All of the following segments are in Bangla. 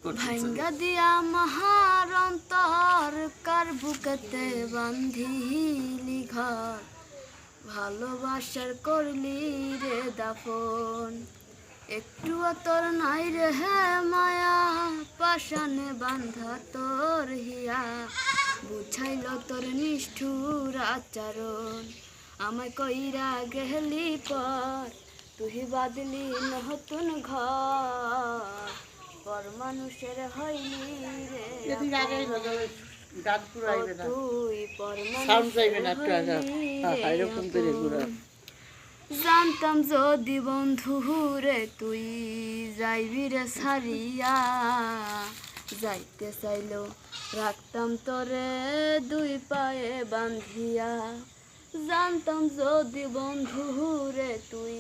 ভাঙ্গা দিয়া মহার অন্তর কার বুকেতে বান্ধিলি ঘর ভালোবাসার করলি রে দাফন একটু তোর নাই রে হে মায়া পাশানে বান্ধা তোর হিয়া বুঝাইল তোর নিষ্ঠুর আচরণ আমায় কইরা গেলি পর তুই বাদলি নতুন ঘর পর মানুষের হইলি রে তুই পর জানতাম যদি বন্ধু রে তুই যাইবি রে সারিয়া যাইতে চাইলেও রাখতাম তোরে দুই পায়ে বান্ধিয়া জানতাম যদি বন্ধু রে তুই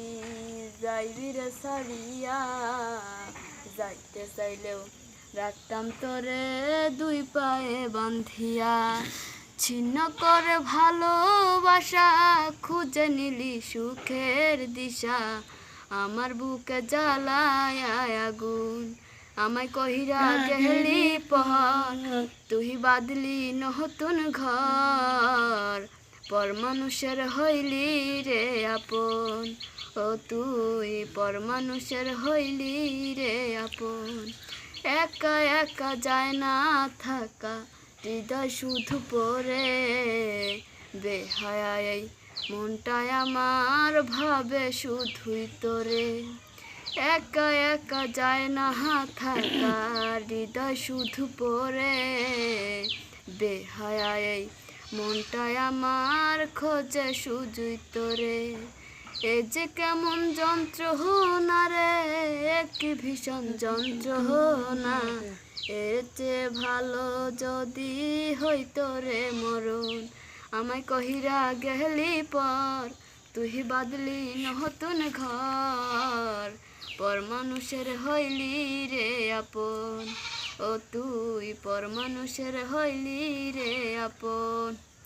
যাইবি রে সারিয়া যাইতে চাইলেও রাখতাম তোরে দুই পায়ে বান্ধিয়া ছিন্ন করে ভালোবাসা খুঁজে নিলি সুখের দিশা আমার বুকে জ্বালায় আগুন আমায় কহিরা গেলি পর তুই বাদলি নতুন ঘর পর মানুষের হইলি রে আপন ও তুই পর মানুষের হইলি রে আপন একা একা যায় না থাকা হৃদয় শুধু পরে বেহায় মনটায় আমার ভাবে শুধুই তোরে একা একা যায় না থাকা হৃদয় শুধু পরে বেহায় মনটায় আমার খোঁজে শুধুই তোরে এ যে কেমন যন্ত্রণা রে কি ভীষণ যন্ত্রণা এর চেয়ে ভালো যদি হইতো রে মরণ আমায় কহিরা গেলি পর তুই বাদলি নতুন ঘর পর মানুষের হইলি রে আপন ও তুই পর মানুষের হইলি রে আপন।